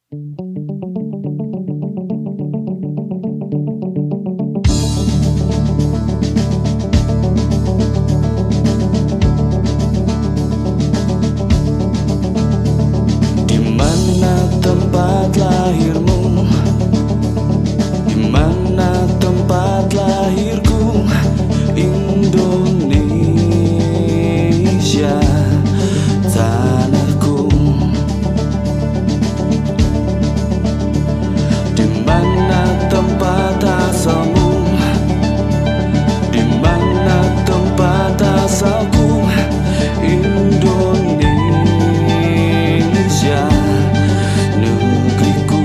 Di mana tempat lahirmu? Di mana tempat lahirku? Indonesia, tanahku. Di mana tempat asalmu? Di mana tempat asalku? Indonesia, negeriku.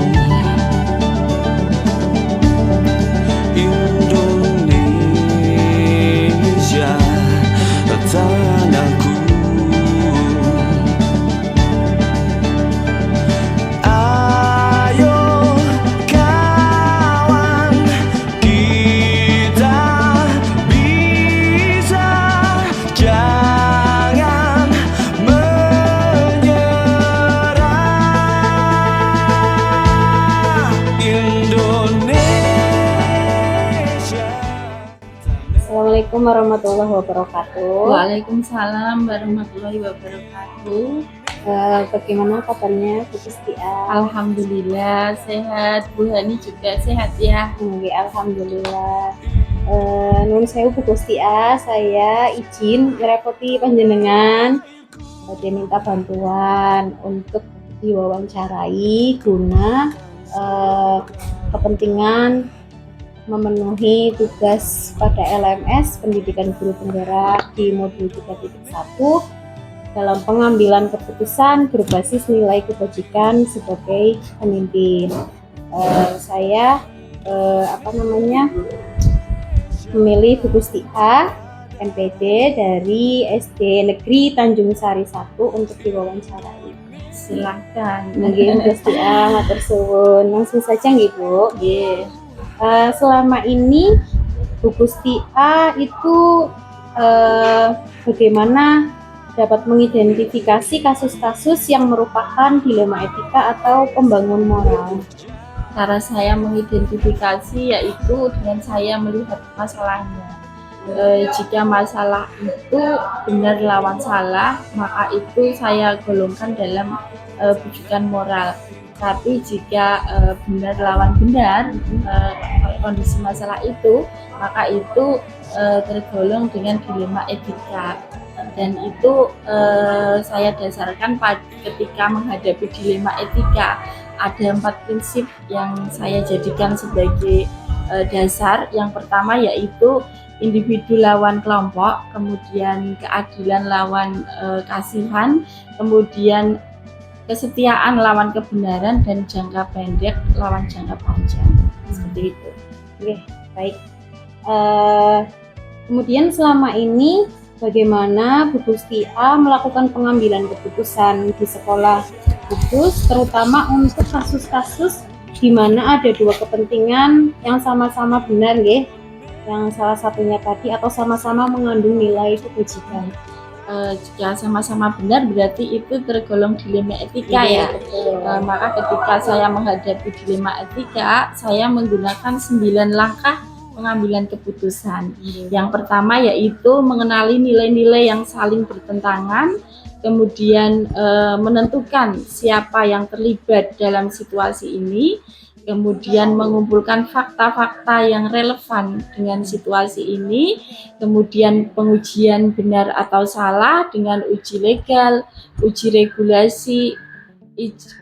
Indonesia, tanahku. Ayo kawan, kita bisa, jangan menyerah. Indonesia. Assalamualaikum warahmatullahi wabarakatuh. Waalaikumsalam warahmatullahi wabarakatuh. Bagaimana kabarnya Bu Kustia? Alhamdulillah sehat. Bu Hani juga sehat ya. Alhamdulillah. Nun sewu Bu Kustia, saya izin merepoti panjenengan. Dia minta bantuan untuk diwawancarai guna kepentingan memenuhi tugas pada LMS Pendidikan Guru Penggerak di modul 3.1 dalam pengambilan keputusan berbasis nilai kebajikan sebagai pemimpin. Saya memilih Bu Kustia MPD dari SD Negeri Tanjung Sari 1 untuk diwawancarai. Silahkan. Mungkin Bu Kustia matur suwun. Langsung saja nggih Bu. Nggih. Selama ini Bu Kustia itu bagaimana dapat mengidentifikasi kasus-kasus yang merupakan dilema etika atau pembangun moral? Cara saya mengidentifikasi yaitu dengan saya melihat masalahnya. Jika masalah itu benar lawan salah, maka itu saya golongkan dalam bujukan moral. Tapi jika benar lawan benar, kondisi masalah itu, maka itu tergolong dengan dilema etika. Dan itu saya dasarkan ketika menghadapi dilema etika. Ada 4 prinsip yang saya jadikan sebagai dasar. Yang pertama yaitu individu lawan kelompok, kemudian keadilan lawan kasihan, kemudian kesetiaan lawan kebenaran, dan jangka pendek lawan jangka panjang. Seperti itu. Oke, baik. Kemudian selama ini bagaimana Bu Kustia melakukan pengambilan keputusan di sekolah khusus, terutama untuk kasus-kasus di mana ada dua kepentingan yang sama-sama benar, nggih? Yang salah satunya tadi atau sama-sama mengandung nilai kebajikan. Jika sama-sama benar berarti itu tergolong dilema etika ya. Maka ketika saya menghadapi dilema etika, saya menggunakan 9 langkah pengambilan keputusan. Yang pertama yaitu mengenali nilai-nilai yang saling bertentangan, kemudian menentukan siapa yang terlibat dalam situasi ini, kemudian mengumpulkan fakta-fakta yang relevan dengan situasi ini, kemudian pengujian benar atau salah dengan uji legal, uji regulasi,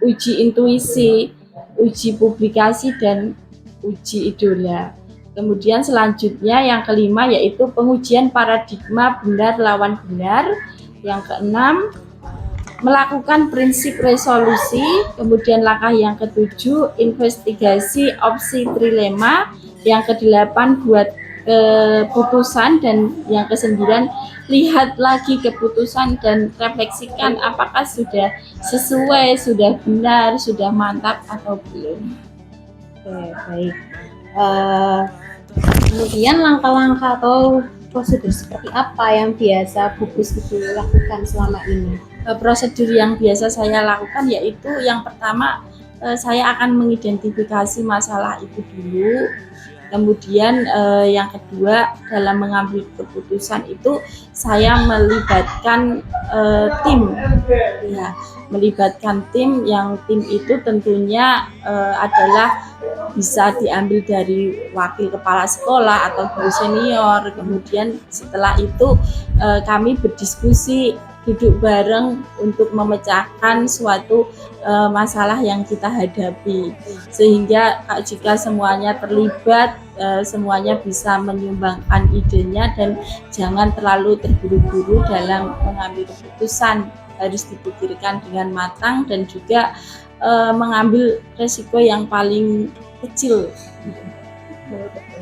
uji intuisi, uji publikasi, dan uji idola. Kemudian selanjutnya yang kelima yaitu pengujian paradigma benar lawan benar. Yang keenam, melakukan prinsip resolusi. Kemudian langkah yang ketujuh, investigasi opsi trilema. Yang kedelapan, buat keputusan. Dan yang kesembilan, lihat lagi keputusan dan refleksikan apakah sudah sesuai, sudah benar, sudah mantap atau belum. Oke, baik. Kemudian langkah-langkah atau prosedur seperti apa yang biasa Bu Gus itu lakukan selama ini? Prosedur yang biasa saya lakukan yaitu yang pertama, saya akan mengidentifikasi masalah itu dulu. Kemudian yang kedua, dalam mengambil keputusan itu saya melibatkan tim, ya, melibatkan tim. Yang tim itu tentunya adalah bisa diambil dari wakil kepala sekolah atau guru senior. Kemudian setelah itu kami berdiskusi, duduk bareng untuk memecahkan suatu masalah yang kita hadapi, sehingga jika semuanya terlibat, semuanya bisa menyumbangkan idenya dan jangan terlalu terburu-buru dalam mengambil keputusan, harus dipikirkan dengan matang dan juga mengambil resiko yang paling kecil.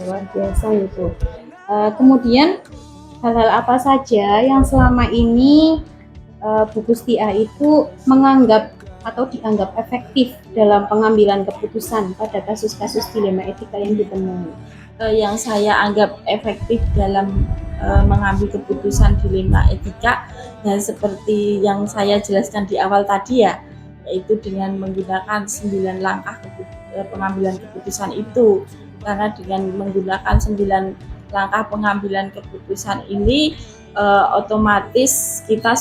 Luar biasa itu. Kemudian hal-hal apa saja yang selama ini Bu Kustia itu menganggap atau dianggap efektif dalam pengambilan keputusan pada kasus-kasus dilema etika yang ditemui? Yang saya anggap efektif dalam mengambil keputusan dilema etika, dan seperti yang saya jelaskan di awal tadi ya, yaitu dengan menggunakan 9 langkah pengambilan keputusan itu. Karena dengan menggunakan 9 langkah pengambilan keputusan ini otomatis kita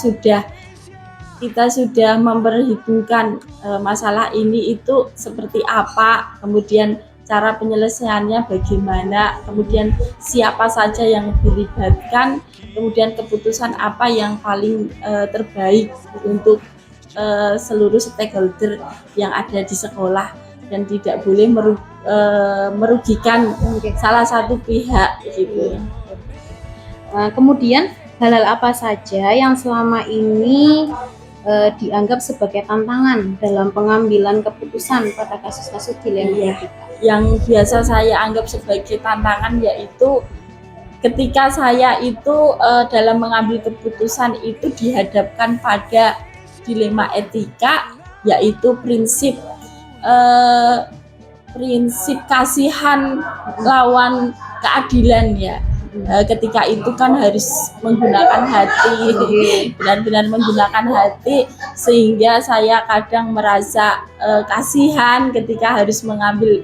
sudah memperhitungkan masalah ini itu seperti apa, kemudian cara penyelesaiannya bagaimana, kemudian siapa saja yang dilibatkan, kemudian keputusan apa yang paling terbaik untuk seluruh stakeholder yang ada di sekolah, dan tidak boleh merugikan salah satu pihak gitu. Kemudian hal-hal apa saja yang selama ini dianggap sebagai tantangan dalam pengambilan keputusan pada kasus-kasus dilema etika? Yang biasa saya anggap sebagai tantangan yaitu ketika saya itu dalam mengambil keputusan itu dihadapkan pada dilema etika, yaitu prinsip kasihan lawan keadilan ya. Ketika itu kan harus menggunakan hati, benar-benar menggunakan hati, sehingga saya kadang merasa kasihan ketika harus mengambil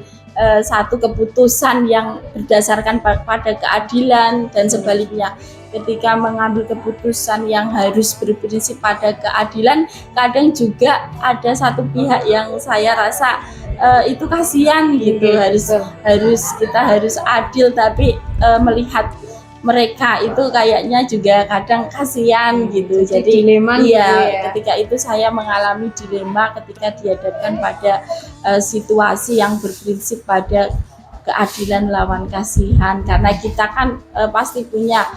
satu keputusan yang berdasarkan pada keadilan, dan sebaliknya ketika mengambil keputusan yang harus berprinsip pada keadilan, kadang juga ada satu pihak yang saya rasa itu kasihan gitu. Kita harus adil, tapi melihat mereka itu kayaknya juga kadang kasihan gitu. Jadi dilema iya, gitu ya. ketika itu saya mengalami dilema ketika dihadapkan pada situasi yang berprinsip pada keadilan lawan kasihan, karena kita kan pasti punya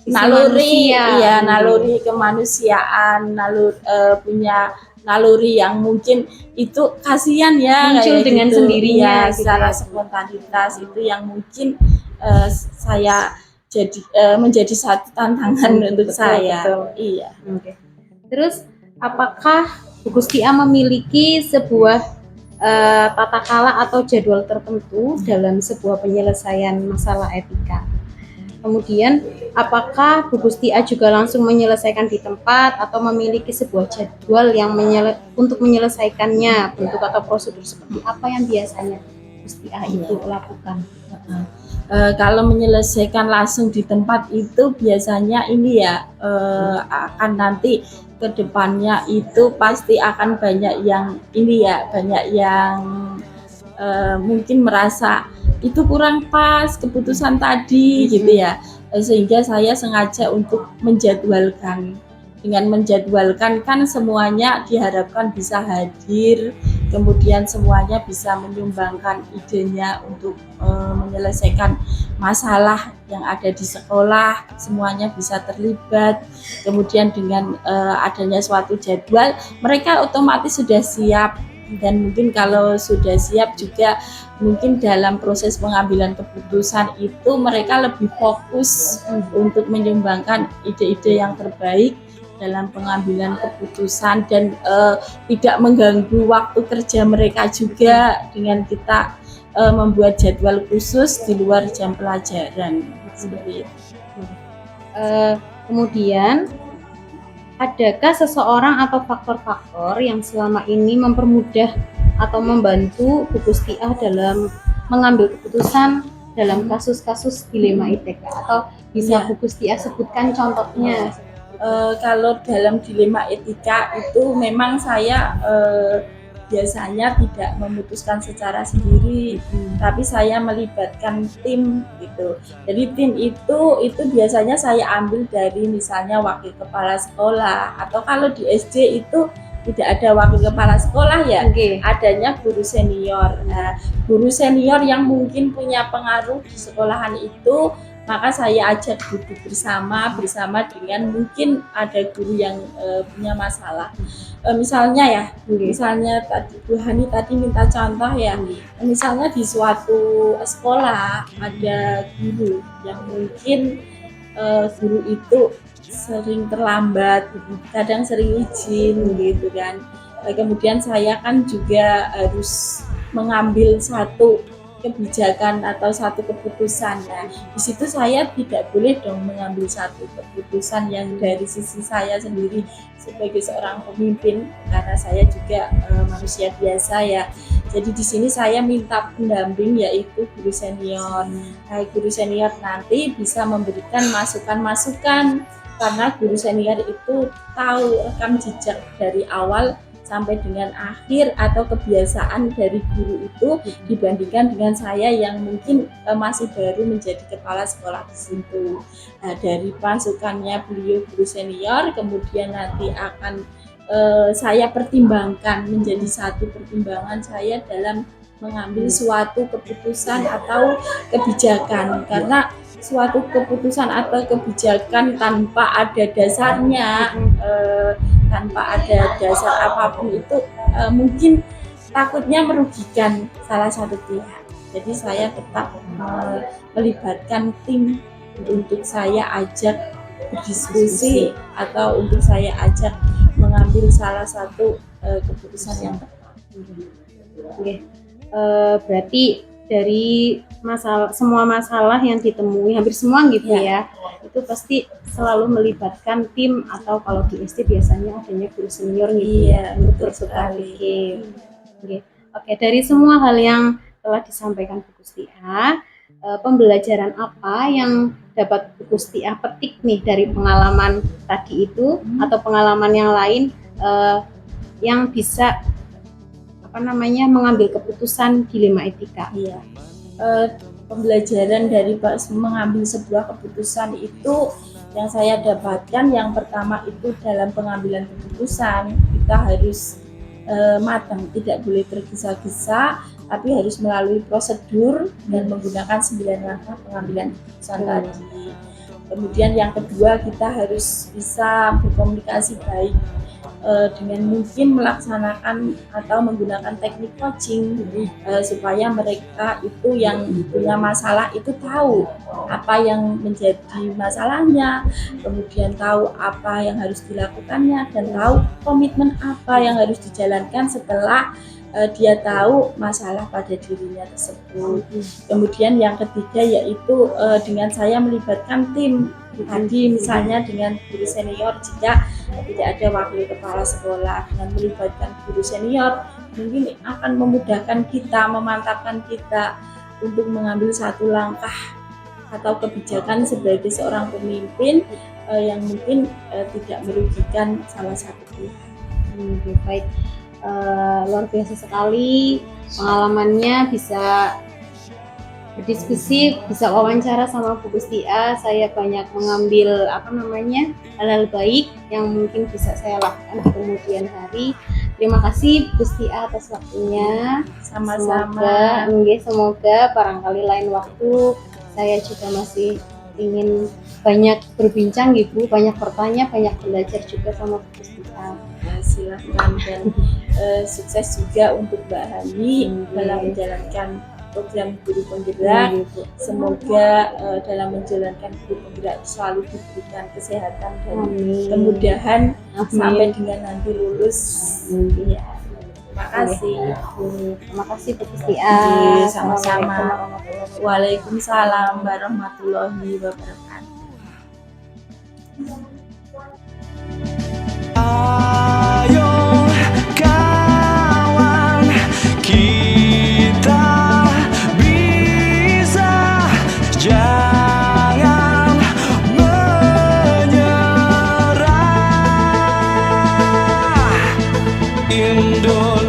naluri, iya, naluri kemanusiaan, punya naluri yang mungkin itu kasihan ya, muncul dengan gitu. sendirinya Ya, secara spontanitas itu yang mungkin saya menjadi satu tantangan untuk saya. Betul. Iya. Terus apakah Bu Kustia memiliki sebuah tata kala atau jadwal tertentu dalam sebuah penyelesaian masalah etika? Kemudian apakah Bu Kustia juga langsung menyelesaikan di tempat atau memiliki sebuah jadwal yang untuk menyelesaikannya, bentuk atau prosedur seperti apa yang biasanya Bu Kustia itu lakukan? Kalau menyelesaikan langsung di tempat itu biasanya ini ya, akan nanti ke depannya itu pasti akan banyak yang ini ya, banyak yang mungkin merasa itu kurang pas keputusan tadi gitu ya, sehingga saya sengaja untuk menjadwalkan. Dengan menjadwalkan kan semuanya diharapkan bisa hadir, kemudian semuanya bisa menyumbangkan idenya untuk menyelesaikan masalah yang ada di sekolah, semuanya bisa terlibat. Kemudian dengan adanya suatu jadwal, mereka otomatis sudah siap, dan mungkin kalau sudah siap juga mungkin dalam proses pengambilan keputusan itu mereka lebih fokus untuk menyumbangkan ide-ide yang terbaik dalam pengambilan keputusan, dan tidak mengganggu waktu kerja mereka juga dengan kita membuat jadwal khusus di luar jam pelajaran seperti itu. Kemudian adakah seseorang atau faktor-faktor yang selama ini mempermudah atau membantu Bu Gusti A dalam mengambil keputusan dalam kasus-kasus dilema ITK, atau bisa Iya. Bu Gusti A sebutkan contohnya? Kalau dalam dilema etika itu memang saya biasanya tidak memutuskan secara sendiri, tapi saya melibatkan tim gitu. Jadi tim itu biasanya saya ambil dari misalnya wakil kepala sekolah, atau kalau di SD itu tidak ada wakil kepala sekolah ya, Oke. adanya guru senior. Nah, guru senior yang mungkin punya pengaruh di sekolahan itu, maka saya ajak duduk bersama dengan mungkin ada guru yang punya masalah. Misalnya ya, misalnya tadi Bu Hani tadi minta contoh ya, misalnya di suatu sekolah ada guru yang mungkin guru itu sering terlambat, kadang sering izin gitu kan. Kemudian saya kan juga harus mengambil satu kebijakan atau satu keputusan. Nah, di situ saya tidak boleh dong mengambil satu keputusan yang dari sisi saya sendiri sebagai seorang pemimpin, karena saya juga manusia biasa ya. Jadi di sini saya minta pendamping, yaitu guru senior. Nah, guru senior nanti bisa memberikan masukan-masukan, karena guru senior itu tahu rekam jejak dari awal sampai dengan akhir atau kebiasaan dari guru itu dibandingkan dengan saya yang mungkin masih baru menjadi kepala sekolah di situ. Nah, dari masukannya beliau guru senior, kemudian nanti akan saya pertimbangkan menjadi satu pertimbangan saya dalam mengambil suatu keputusan atau kebijakan, karena suatu keputusan atau kebijakan tanpa ada dasarnya, tanpa ada dasar apapun itu mungkin takutnya merugikan salah satu pihak. Jadi saya tetap melibatkan tim untuk saya ajak berdiskusi atau untuk saya ajak mengambil salah satu keputusan yang tepat. Oke. Berarti dari semua masalah yang ditemui, hampir semua gitu ya, itu pasti selalu melibatkan tim, atau kalau di SD biasanya adanya guru senior gitu. Iya, betul sekali. sekali. Oke, dari semua hal yang telah disampaikan Bu Gusti A, pembelajaran apa yang dapat Bu Gusti A petik nih dari pengalaman tadi itu, atau pengalaman yang lain yang bisa mengambil keputusan dilema etika? Iya. Pembelajaran dari mengambil sebuah keputusan itu yang saya dapatkan, yang pertama itu dalam pengambilan keputusan kita harus matang, tidak boleh tergesa-gesa, tapi harus melalui prosedur dan menggunakan 9 langkah pengambilan keputusan tadi. Kemudian yang kedua, kita harus bisa berkomunikasi baik dengan mungkin melaksanakan atau menggunakan teknik coaching supaya mereka itu yang punya masalah itu tahu apa yang menjadi masalahnya, kemudian tahu apa yang harus dilakukannya, dan tahu komitmen apa yang harus dijalankan setelah dia tahu masalah pada dirinya tersebut. Kemudian yang ketiga yaitu dengan saya melibatkan tim tadi, misalnya dengan guru senior jika tidak ada wakil kepala sekolah. Dengan melibatkan guru senior mungkin akan memudahkan kita, memantapkan kita untuk mengambil satu langkah atau kebijakan sebagai seorang pemimpin yang mungkin tidak merugikan salah satu pihak. Baik. Luar biasa sekali pengalamannya, bisa berdiskusi, bisa wawancara sama Bu Gusti A. Saya banyak mengambil hal-hal baik yang mungkin bisa saya lakukan di kemudian hari. Terima kasih Bu Gusti A atas waktunya. Sama-sama. Semoga barangkali lain waktu saya juga masih ingin banyak berbincang gitu, banyak bertanya, banyak belajar juga sama Bu Gusti A. Silahkan, dan sukses juga untuk Mbak Hani dalam menjalankan program Guru Penggerak. Semoga dalam menjalankan Guru Penggerak selalu diberikan kesehatan dan kemudahan sampai dengan nanti lulus. Ya. Terima kasih. Terima kasih Bu Gusti A. Sama-sama. Waalaikumsalam warahmatullahi wabarakatuh. Ayo kawan, Indonesia.